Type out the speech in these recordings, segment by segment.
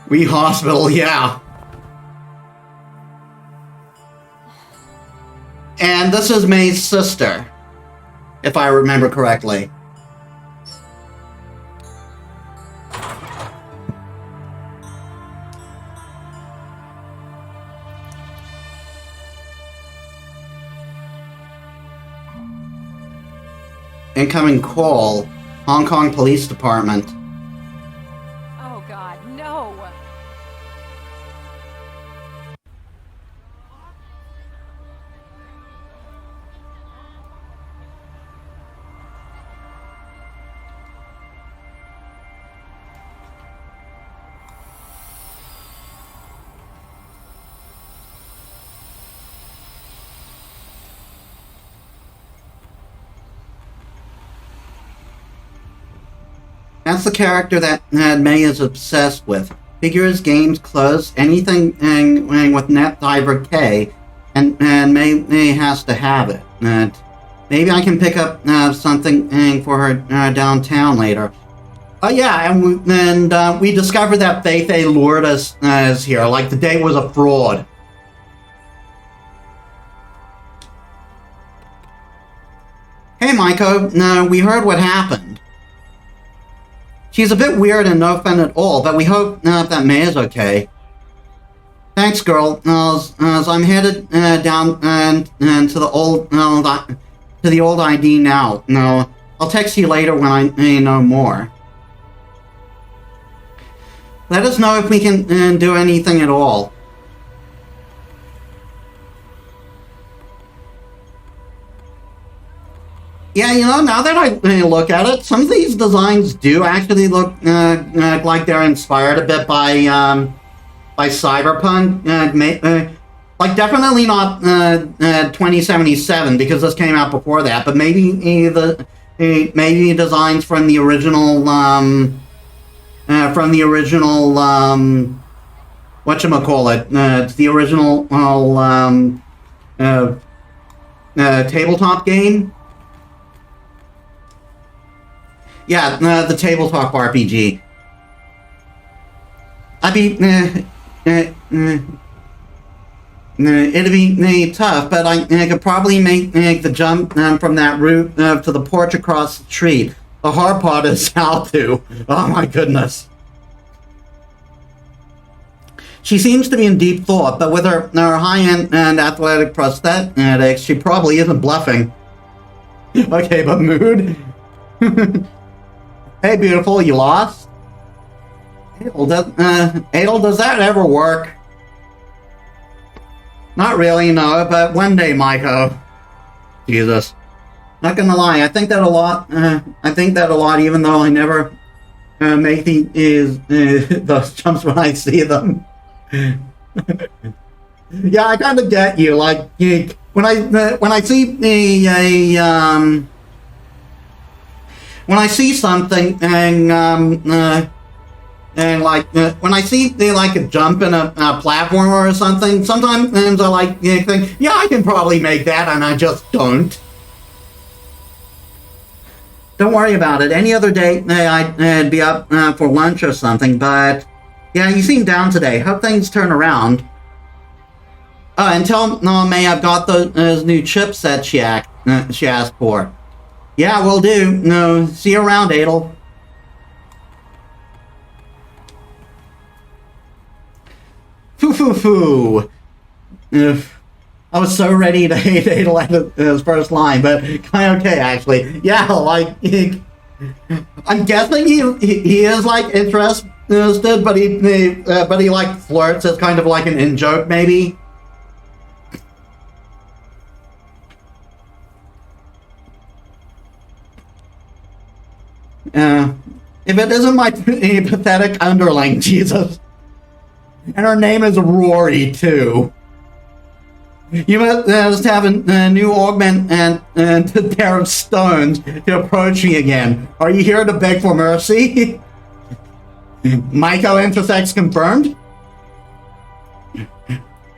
We hospital, yeah. And this is May's sister, if I remember correctly. Incoming call, Hong Kong Police Department. Oh God, no! That's the character that May is obsessed with. Figures, games, clothes, anything with net diver K, and May has to have it. Maybe I can pick up something for her downtown later. Oh yeah, and we discovered that Fei Fei lured us here, like the date was a fraud. Hey Maika, we heard what happened. She's a bit weird and no fun at all, but we hope that May is okay. Thanks, girl. As I'm headed down to the old ID now. No, I'll text you later when I know more. Let us know if we can do anything at all. Yeah, you know, now that I look at it, some of these designs do actually look like they're inspired a bit by Cyberpunk. Like, definitely not 2077, because this came out before that, but maybe maybe designs from the original whatchamacallit, the original tabletop game. Yeah, the tabletop RPG. It'd be tough, but I could probably make the jump from that route to the porch across the street. The hard part is how to. Oh my goodness. She seems to be in deep thought, but with her high-end and athletic prosthetics, she probably isn't bluffing. Okay, but mood? Hey, beautiful, you lost? Adel, does that ever work? Not really, no, but one day, Maika. Jesus. Not gonna lie, I think that a lot, even though I never make those jumps when I see them. Yeah, I kinda get you, like, when I see when I see something and like when I see like a jump in a platform or something, sometimes I like think, yeah, I can probably make that, and I just don't. Don't worry about it. Any other day I'd be up for lunch or something, but yeah, you seem down today. Hope things turn around. And tell May I've got those new chipsets she asked for. Yeah, will do. No, see you around, Adel. Foo. I was so ready to hate Adel at his first line, but kind of okay, actually. Yeah, like, I'm guessing he is, like, interested, but he like, flirts as kind of like an in-joke, maybe. If it isn't my pathetic underling, Jesus. And her name is Rory, too. You must have a new augment and a pair of stones to approach me again. Are you here to beg for mercy? Maika intersex confirmed?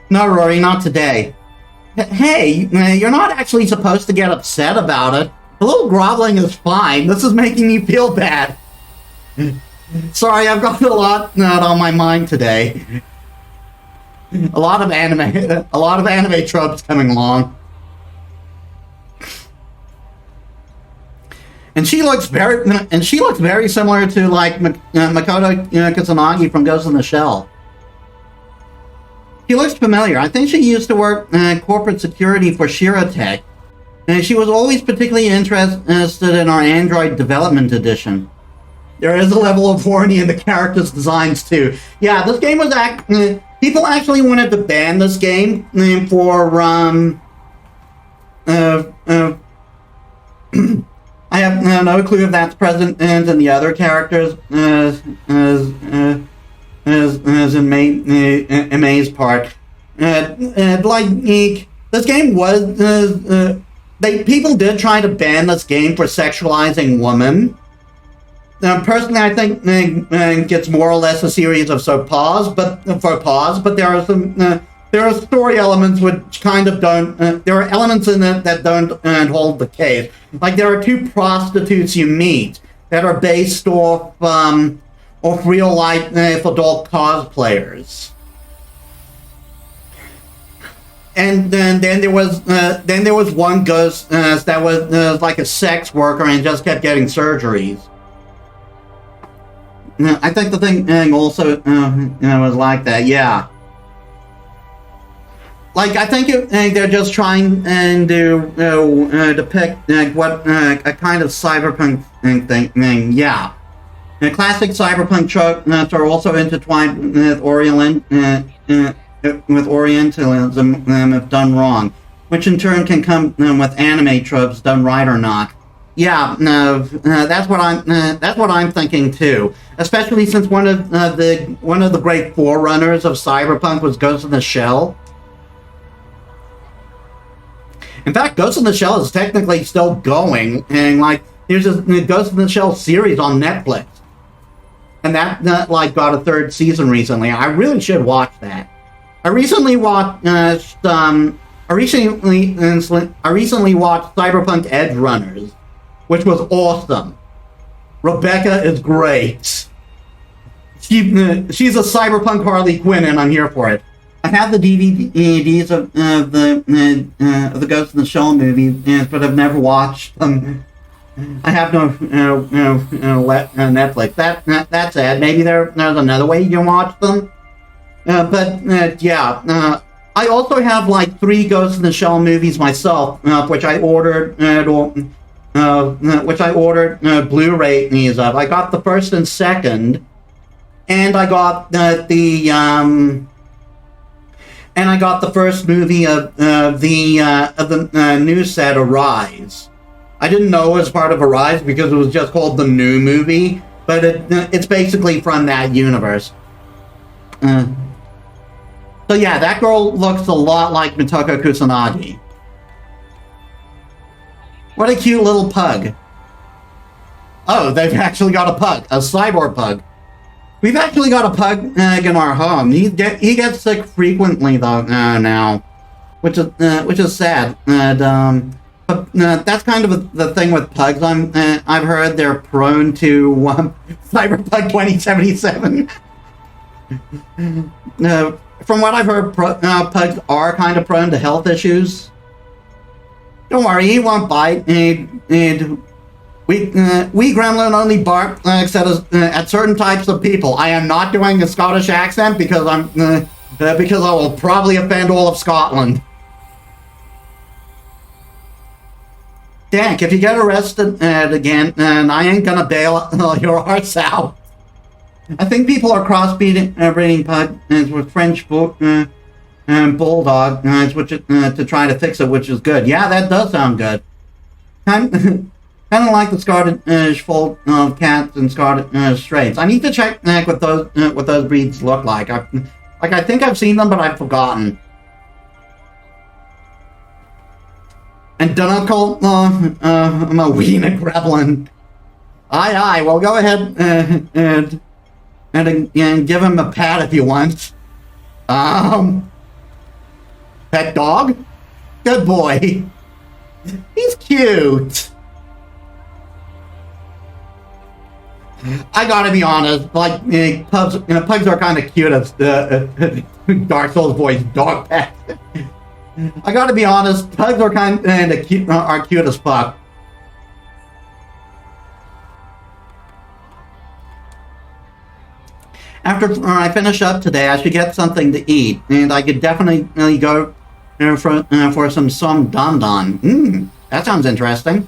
No, Rory, not today. Hey, you're not actually supposed to get upset about it. A little groveling is fine. This is making me feel bad. Sorry, I've got a lot on my mind today. A lot of anime tropes coming along. And she looks very similar to like Makoto Kusanagi from Ghost in the Shell. She looks familiar. I think she used to work corporate security for Shirotech. And she was always particularly interested in our Android development edition. There is a level of horny in the characters' designs too. Yeah, this game was people actually wanted to ban this game for I have no clue if that's present in the other characters as in May's part. Like this game was people did try to ban this game for sexualizing women. Personally, I think it's more or less a series of faux pas, but there are some there are story elements which kind of don't. There are elements in it that don't hold the case. Like there are two prostitutes you meet that are based off real life adult cosplayers. And then there was one ghost that was like a sex worker and just kept getting surgeries. I think the thing also was like that. Yeah. Like I think they're just trying to depict what a kind of cyberpunk thing. Yeah. The classic cyberpunk tropes are also intertwined with Orientalism if done wrong, which in turn can come with anime tropes done right or not. Yeah, no, that's what I'm thinking too. Especially since one of the great forerunners of cyberpunk was Ghost in the Shell. In fact, Ghost in the Shell is technically still going, and like there's a Ghost in the Shell series on Netflix, and that like got a third season recently. I really should watch that. I recently watched Cyberpunk Edge Runners, which was awesome. Rebecca is great. She's a cyberpunk Harley Quinn, and I'm here for it. I have the DVDs of the Ghost in the Shell movies, but I've never watched them. I have no Netflix. That's sad. Maybe there's another way you can watch them. Yeah. I also have like 3 Ghost in the Shell movies myself, which I ordered Blu-rays of. I got the first and second, and I got the first movie of the new set, Arise. I didn't know it was part of Arise because it was just called the new movie, but it's basically from that universe. So yeah, that girl looks a lot like Mitoko Kusanagi. What a cute little pug. Oh, they've actually got a pug, a cyborg pug. We've actually got a pug in our home. He gets sick frequently though now, which is sad. But that's kind of the thing with pugs. I've heard they're prone to Cyberpunk 2077. From what I've heard, pugs are kind of prone to health issues. Don't worry, he won't bite. And we gremlin only bark at certain types of people. I am not doing a Scottish accent because because I will probably offend all of Scotland. Dank, if you get arrested again, I ain't gonna bail your hearts out. I think people are breeding pugs with French bulldog, which to try to fix it, which is good. Yeah, that does sound good. Kind of like the Scottish fold of cats and Scottish straits. I need to check what those breeds look like. I think I've seen them, but I've forgotten. And do not call I'm a wiener gremlin. Aye, well go ahead and give him a pat if you want. Pet dog? Good boy. He's cute. I gotta be honest, like, pugs are kind of cute as Dark Souls voice, dog pet. I gotta be honest, pugs are kind of cute, are cute as fuck. After I finish up today, I should get something to eat, and I could definitely go for some don don. That sounds interesting.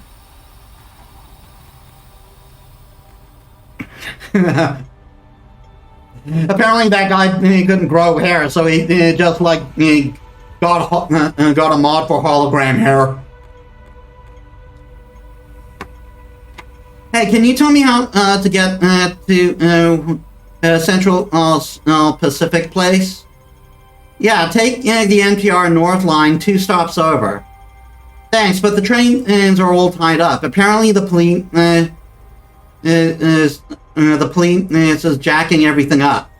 Apparently, that guy couldn't grow hair, so he just like got a mod for hologram hair. Hey, can you tell me how to get to Central Pacific Place? Yeah, take the NPR North Line 2 stops over. Thanks, but the trains are all tied up. Apparently, the police is jacking everything up.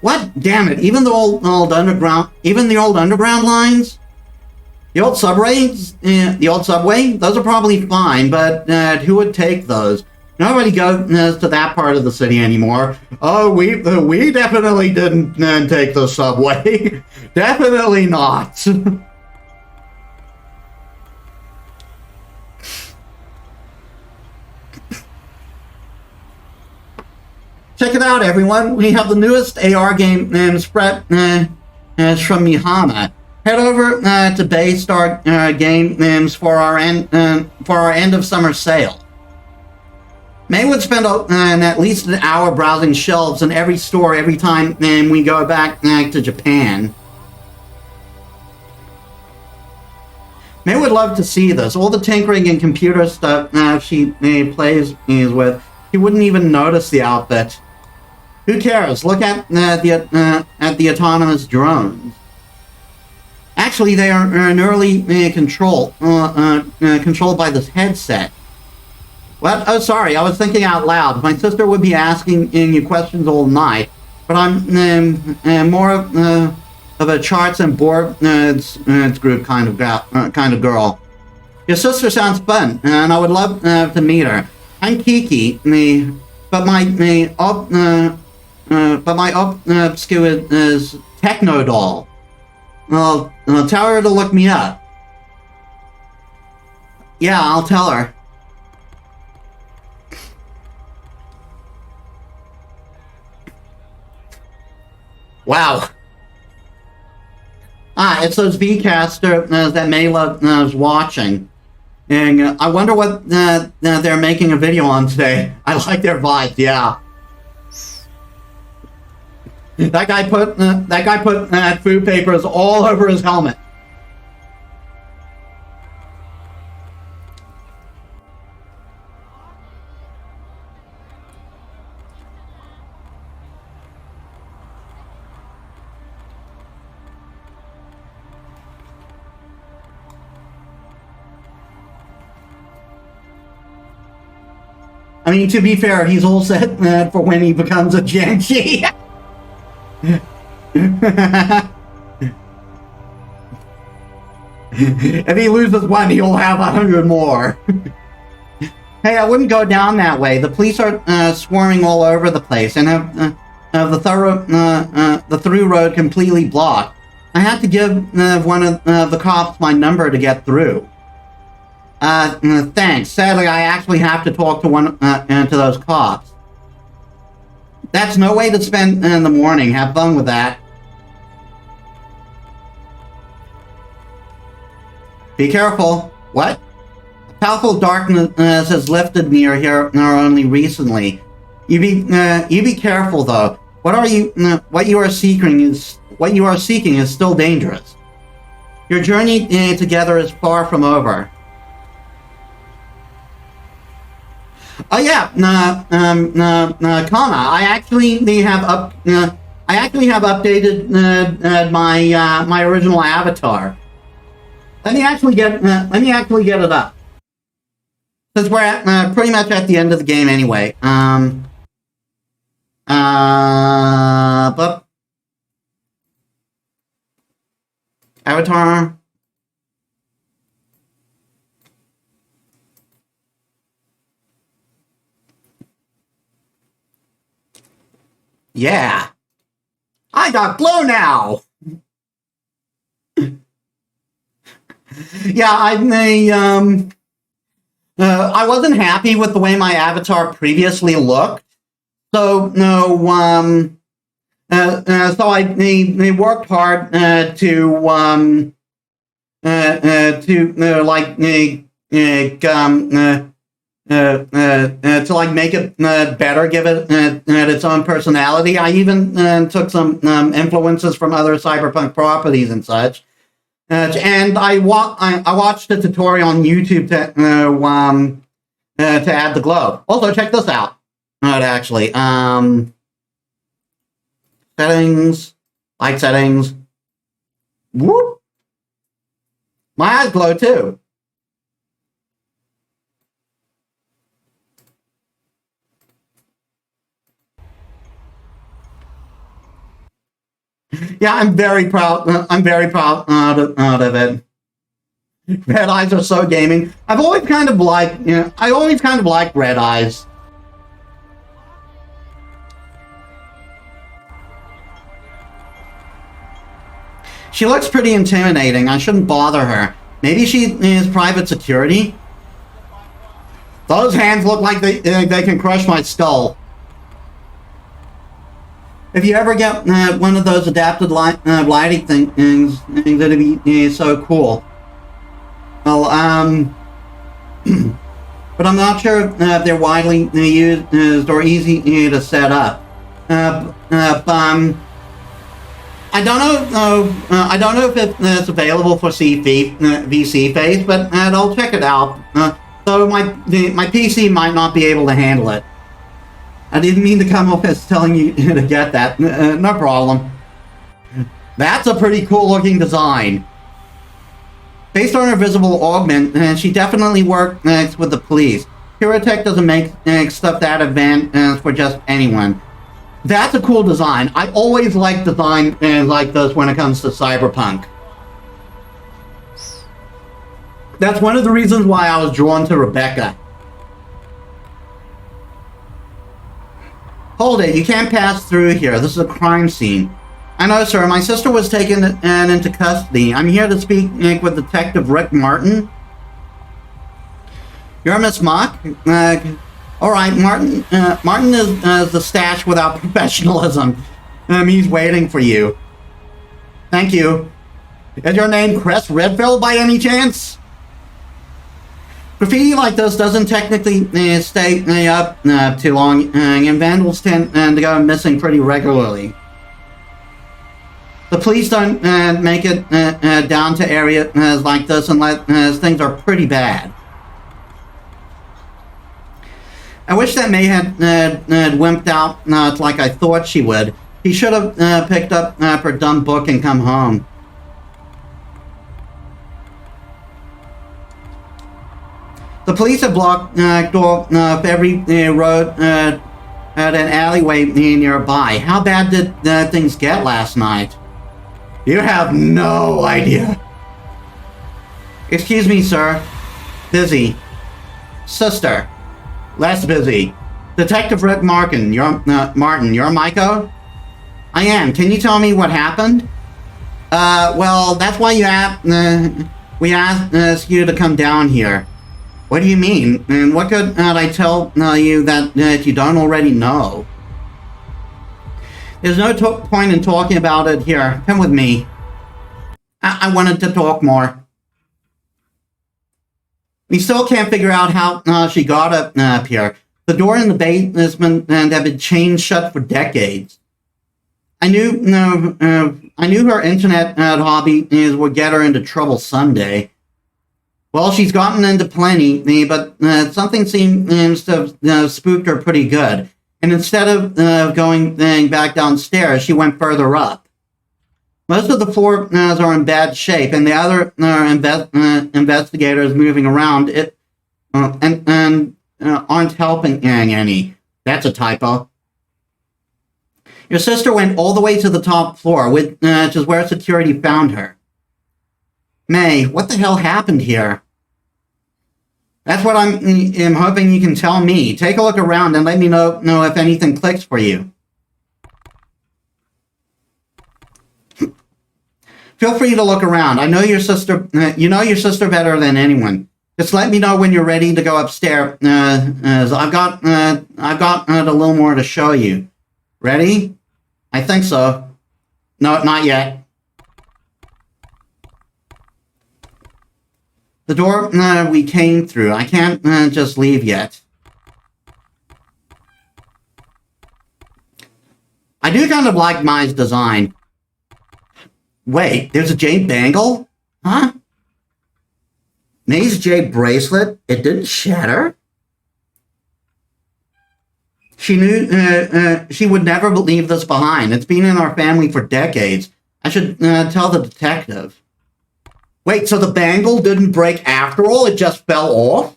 What? Damn it! Even the old underground lines, the old subway, those are probably fine. But who would take those? Nobody goes to that part of the city anymore. Oh, we definitely didn't take the subway. Definitely not. Check it out, everyone. We have the newest AR game spread from Mihama. Head over to Baystar Games for our end of summer sale. May would spend at least an hour browsing shelves in every store every time we go back to Japan. May would love to see this. All the tinkering and computer stuff she plays with, she wouldn't even notice the outfit. Who cares? Look at the autonomous drones. Actually, they are nearly controlled by this headset. What? Oh, sorry, I was thinking out loud. My sister would be asking you questions all night, but I'm more of a charts and board group kind of girl. Your sister sounds fun, and I would love to meet her. I'm Kiki, but my obscure is Techno Doll. I'll tell her to look me up. Yeah, I'll tell her. Wow. It's those V-casters that Mayla is watching. And I wonder what they're making a video on today. I like their vibes, yeah. That guy put food papers all over his helmet. I mean, to be fair, he's all set for when he becomes a Genji. If he loses one, he'll have 100 more. Hey, I wouldn't go down that way. The police are swarming all over the place and have the through road completely blocked. I had to give one of the cops my number to get through. Thanks. Sadly, I actually have to talk to those cops. That's no way to spend the morning. Have fun with that. Be careful. What? Powerful darkness has lifted me here only recently. You be careful though. What you are seeking is still dangerous. Your journey together is far from over. Oh yeah, Kana. I actually have updated my original avatar. Let me actually get it up. Since we're at, pretty much at the end of the game anyway. But avatar. Yeah. I got glow now! Yeah, I wasn't happy with the way my avatar previously looked. So, no, so they worked hard to like make it better, give it its own personality. I even took some influences from other Cyberpunk properties and such. And I watched a tutorial on YouTube to add the glow. Also, check this out. Actually, settings, light settings. Whoop! My eyes glow too. Yeah, I'm very proud. I'm very proud of it. Red eyes are so gaming. I've always kind of liked, I always kind of liked red eyes. She looks pretty intimidating. I shouldn't bother her. Maybe she is private security? Those hands look like they can crush my skull. If you ever get one of those adapted lighting things, that'd be so cool. Well, but I'm not sure if they're widely used or easy to set up. I don't know if it's available for VC phase, but I'll check it out. So my PC might not be able to handle it. I didn't mean to come off as telling you to get that. No problem. That's a pretty cool looking design. Based on her visible augment, she definitely worked with the police. Pyrotech doesn't make stuff that advanced for just anyone. That's a cool design. I always like design like this when it comes to Cyberpunk. That's one of the reasons why I was drawn to Rebecca. Hold it, you can't pass through here. This is a crime scene. I know, sir. My sister was taken into custody. I'm here to speak with Detective Rick Martin. You're Miss Mock? All right, Martin. Martin is the stash without professionalism. He's waiting for you. Thank you. Is your name Chris Redfield by any chance? Graffiti like this doesn't technically stay up too long, and vandals tend to go missing pretty regularly. The police don't make it down to areas like this unless things are pretty bad. I wish that May had wimped out like I thought she would. He should have picked up her dumb book and come home. The police have blocked off every road at an alleyway nearby. How bad did things get last night? You have no idea. Excuse me, sir. Busy. Sister. Less busy. Detective Rick Martin, you're Maika? I am. Can you tell me what happened? Well, that's why we asked you to come down here. What do you mean? And what could I tell you that you don't already know? There's no point in talking about it here. Come with me. I wanted to talk more. We still can't figure out how she got up here. The door in the basement had been chained shut for decades. I knew her internet hobby would get her into trouble someday. Well, she's gotten into plenty, but something seems to have spooked her pretty good. And instead of going back downstairs, she went further up. Most of the floors are in bad shape, and the other investigators moving around and aren't helping any. That's a typo. Your sister went all the way to the top floor, which is where security found her. May, what the hell happened here? That's what I'm hoping you can tell me. Take a look around and let me know if anything clicks for you. Feel free to look around. I know your sister. You know your sister better than anyone. Just let me know when you're ready to go upstairs. I've got a little more to show you. Ready? I think so. No, not yet. The door we came through. I can't just leave yet. I do kind of like Mai's design. Wait, there's a jade bangle? Huh? May's jade bracelet? It didn't shatter? She knew she would never leave this behind. It's been in our family for decades. I should tell the detective. Wait, so the bangle didn't break after all? It just fell off?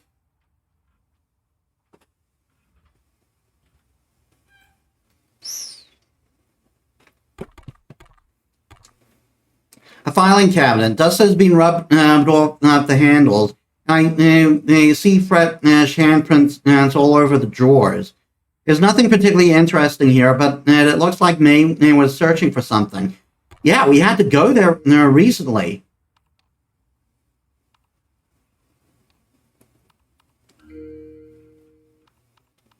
A filing cabinet. Dust has been rubbed off the handles. I see fresh handprints all over the drawers. There's nothing particularly interesting here, but it looks like May was searching for something. Yeah, we had to go there recently.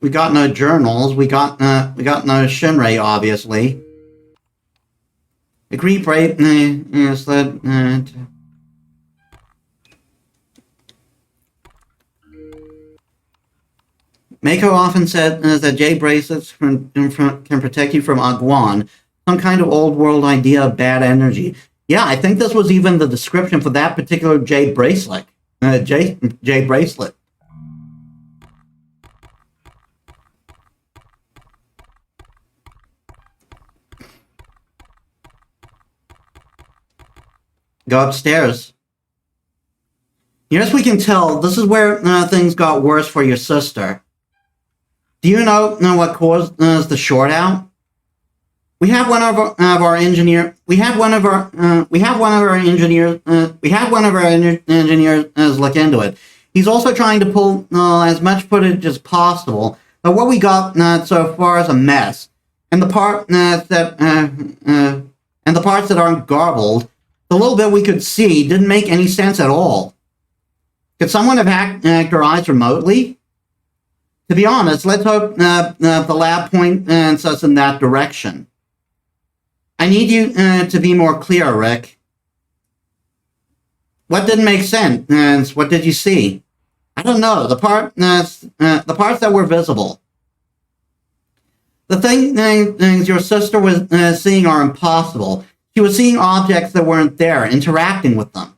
We got no journals. We got no Shinrei, obviously. Agree, brave. Yes, that. Maiko often said that jade bracelets can protect you from Aaaaaand, some kind of old world idea of bad energy. Yeah, I think this was even the description for that particular jade bracelet. Jade bracelet. Go upstairs. Near as we can tell, this is where things got worse for your sister. Do you know what caused the short out? We had one of our engineers look into it. He's also trying to pull as much footage as possible, but what we got so far is a mess. And the parts that aren't garbled. The little bit we could see didn't make any sense at all. Could someone have hacked our eyes remotely? To be honest, let's hope the lab points us in that direction. I need you to be more clear, Rick. What didn't make sense? What did you see? I don't know. The parts that were visible. The things your sister was seeing are impossible. She was seeing objects that weren't there, interacting with them.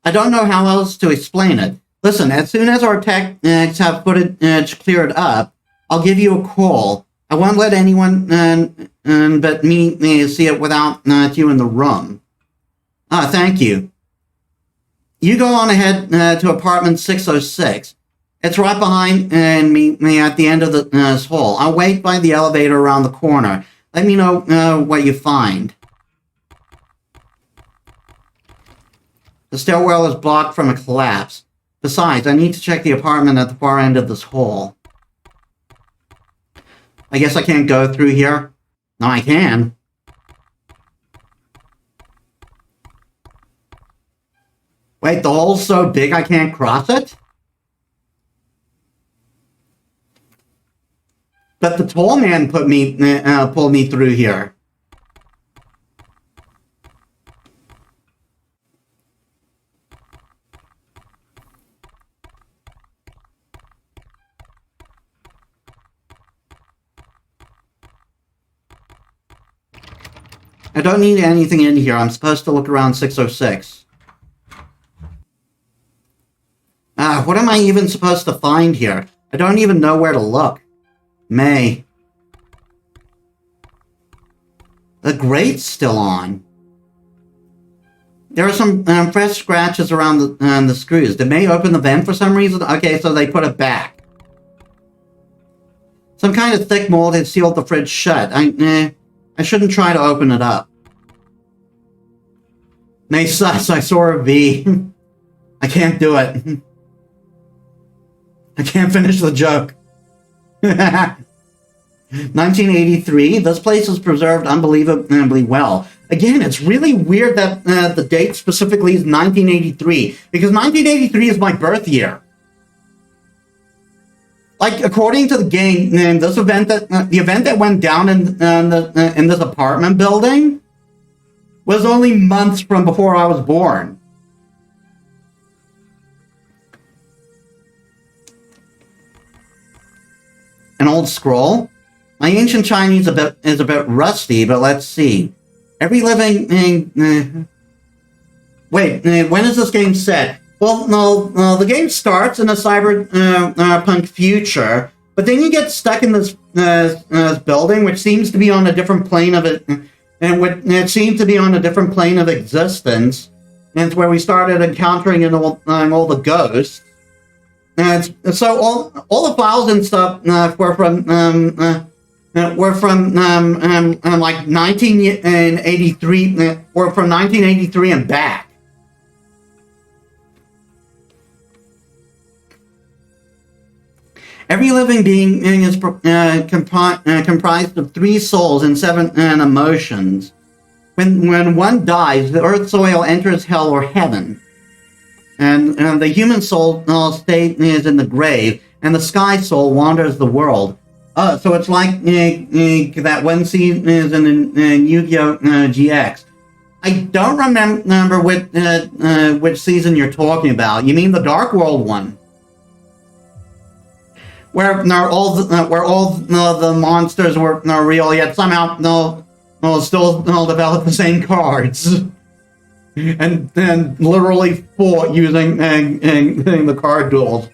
I don't know how else to explain it. Listen, as soon as our techs have footage cleared up, I'll give you a call. I won't let anyone but me see it without you in the room. Thank you. You go on ahead to apartment 606. It's right behind me at the end of this hall. I'll wait by the elevator around the corner. Let me know what you find. The stairwell is blocked from a collapse. Besides, I need to check the apartment at the far end of this hall. I guess I can't go through here? No, I can. Wait, the hole's so big I can't cross it? But the tall man pulled me through here. I don't need anything in here. I'm supposed to look around 606. What am I even supposed to find here? I don't even know where to look. May. The grate's still on. There are some fresh scratches around the screws. Did May open the vent for some reason? Okay, so they put it back. Some kind of thick mold had sealed the fridge shut. I shouldn't try to open it up. May sus, I saw a V. I can't do it. I can't finish the joke. 1983, this place is preserved unbelievably well. Again, it's really weird that the date specifically is 1983, because 1983 is my birth year. Like, according to the game, this event the event that went down in this apartment building was only months from before I was born. An old scroll. My ancient Chinese is a bit rusty, but let's see. Every living... wait, when is this game set? Well, no, the game starts in a cyberpunk future, but then you get stuck in this building, which seems to be on a different plane of it, and it seemed to be on a different plane of existence, and it's where we started encountering all the ghosts. And so all the files and stuff were from like 1983, were from 1983 and back. Every living being is comprised of 3 souls and 7 emotions. When one dies, the earth soil enters hell or heaven. And the human soul stays in the grave, and the sky soul wanders the world. So it's like that one season is in Yu-Gi-Oh! GX. I don't remember which season you're talking about. You mean the Dark World one? Where all the monsters were real, yet somehow still developed the same cards. And literally fought using the card duels.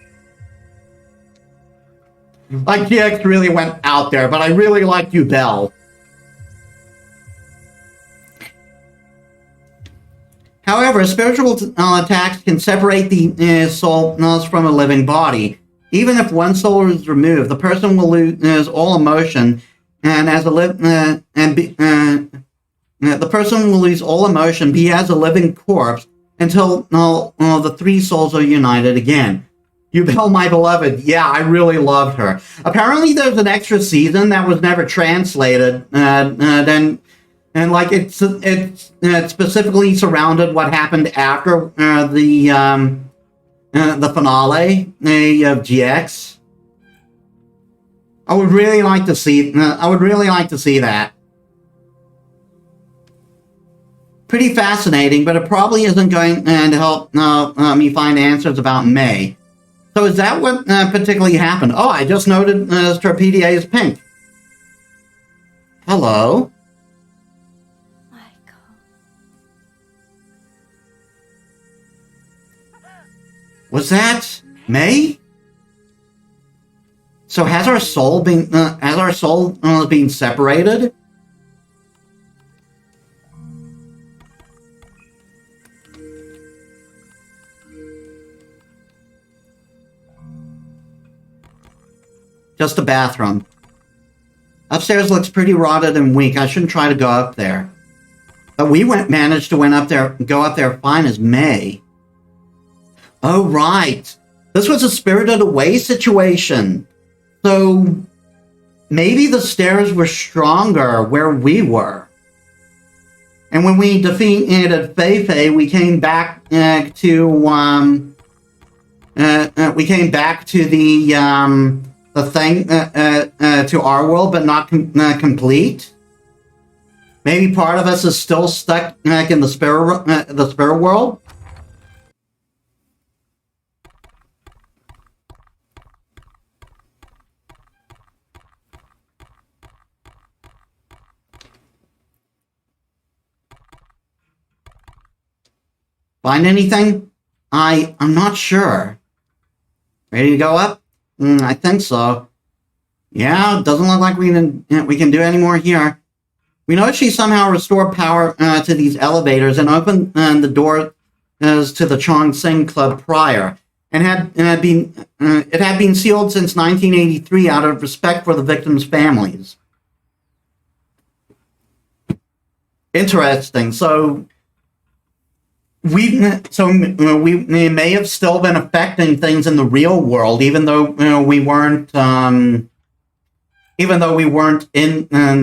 Like, GX really went out there, but I really liked you, Bell. However, spiritual attacks can separate the soul from a living body. Even if one soul is removed, the person will lose all emotion, and the person will lose all emotion, be as a living corpse, until the 3 souls are united again. You Bell, my beloved. Yeah, I really loved her. Apparently there's an extra season that was never translated, and like it's specifically surrounded what happened after the finale of GX. I would really like to see that. Pretty fascinating, but it probably isn't going to help me find answers about May. So is that what particularly happened? Oh, I just noted Torpedia is pink. Hello? Maika. Was that May? So has our soul been separated? Just a bathroom. Upstairs looks pretty rotted and weak. I shouldn't try to go up there. But we managed to go up there fine as May. Oh, right. This was a Spirited Away situation. So maybe the stairs were stronger where we were. And when we defeated Fei Fei, we came back to the thing to our world, but not complete. Maybe part of us is still stuck in the spirit world. Find anything? I'm not sure. Ready to go up? I think so. Yeah, doesn't look like we can do any more here. We know she somehow restored power to these elevators and opened the door to the Chong Sing Club prior, and it had been sealed since 1983 out of respect for the victims' families. Interesting. So we may have still been affecting things in the real world, even though we weren't in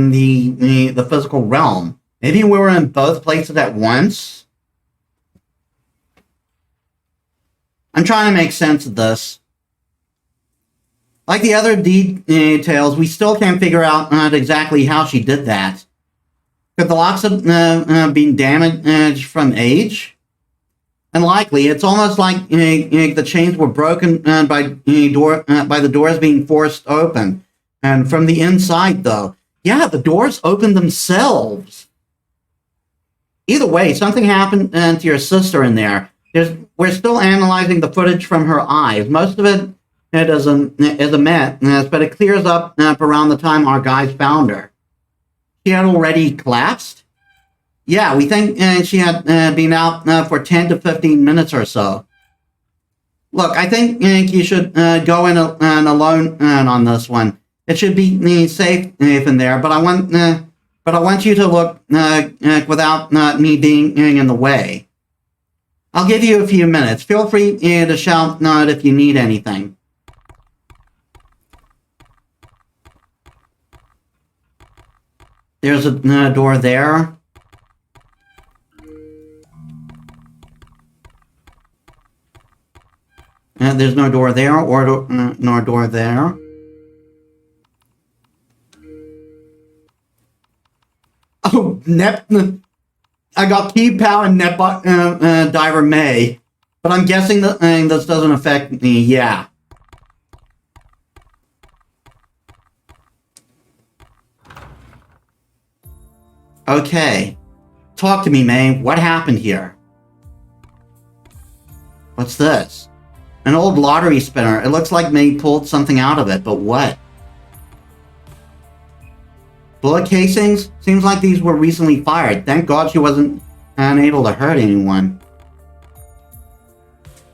the physical realm. Maybe we were in both places at once? I'm trying to make sense of this. Like the other details, we still can't figure out exactly how she did that. Could the locks have been damaged from age? Unlikely. It's almost like the chains were broken by the doors being forced open. And from the inside, though. Yeah, the doors opened themselves. Either way, something happened to your sister in there. We're still analyzing the footage from her eyes. Most of it is a mess, but it clears up around the time our guys found her. She had already collapsed? Yeah, we think she had been out for 10 to 15 minutes or so. Look, I think you should go in alone on this one. It should be safe in there, but I want you to look without me being in the way. I'll give you a few minutes. Feel free to shout if you need anything. There's a door there. There's no door there, or no door there. Oh, I got Key Pow and Diver May, but I'm guessing that this doesn't affect me. Yeah. Okay. Talk to me, May. What happened here? What's this? An old lottery spinner. It looks like May pulled something out of it, but what? Bullet casings? Seems like these were recently fired. Thank God she wasn't unable to hurt anyone.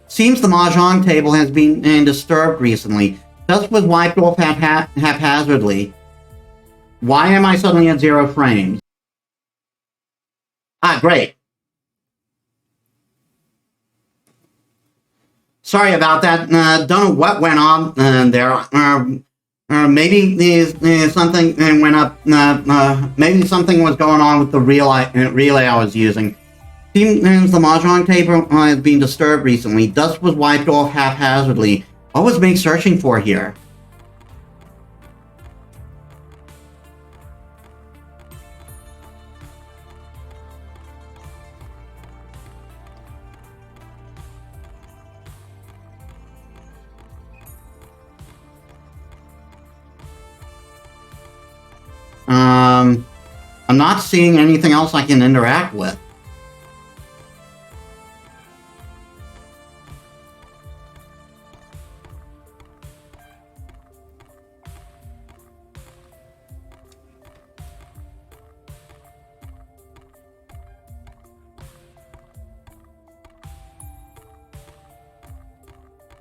Seems the mahjong table has been disturbed recently. Dust was wiped off haphazardly. Why am I suddenly at 0 frames? Ah, great. Sorry about that. Don't know what went on there. Maybe something went up. Maybe something was going on with the relay I was using. Seems the mahjong table has been disturbed recently. Dust was wiped off haphazardly. What was Ming searching for here? I'm not seeing anything else I can interact with.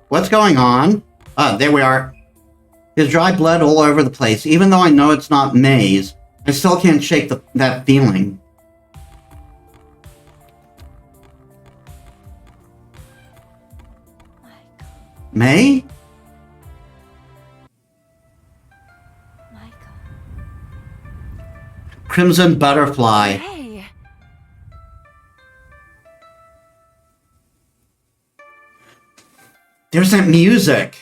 What's going on? There we are. There's dry blood all over the place. Even though I know it's not May's, I still can't shake that feeling. May? Maika. Crimson Butterfly. Hey. There's that music.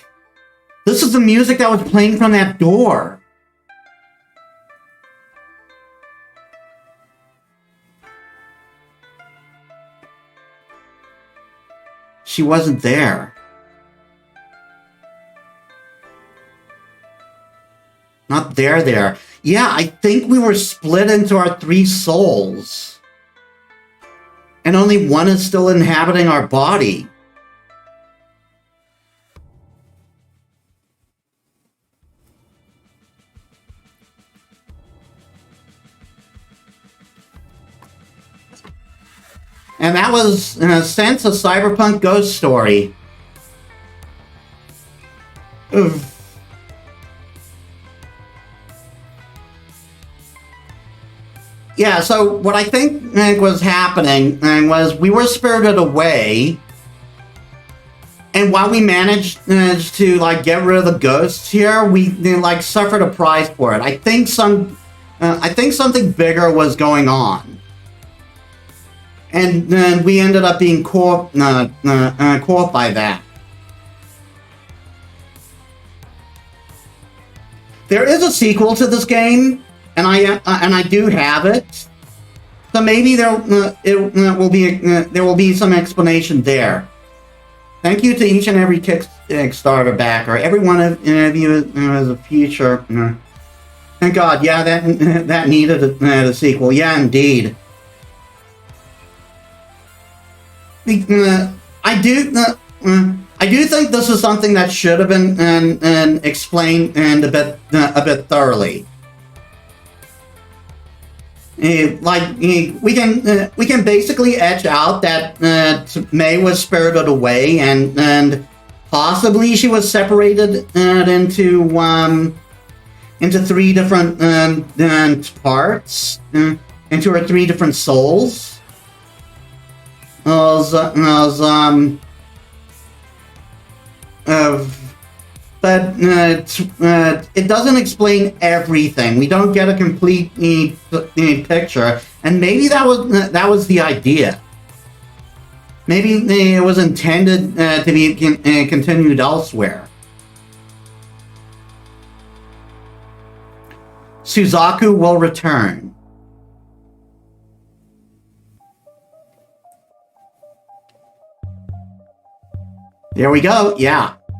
This is the music that was playing from that door. She wasn't there. Not there. Yeah, I think we were split into our 3 souls. And only one is still inhabiting our body. And that was, in a sense, a cyberpunk ghost story. Oof. Yeah, so what I think was happening was we were spirited away, and while we managed to like get rid of the ghosts here, we like suffered a price for it. I think something bigger was going on. and we ended up being caught by that. There is a sequel to this game, and I do have it. So maybe there will be some explanation there. Thank you to each and every Kickstarter backer. Every one of you is a future. Thank God, yeah, that needed a sequel. Yeah, indeed. I do think this is something that should have been explained a bit thoroughly. We can basically etch out that Mei was spirited away and possibly she was separated into three different parts, into her three different souls. But it doesn't explain everything. We don't get a complete picture, and maybe that was the idea. Maybe it was intended to be continued elsewhere. Suzaku will return. There we go. Yeah.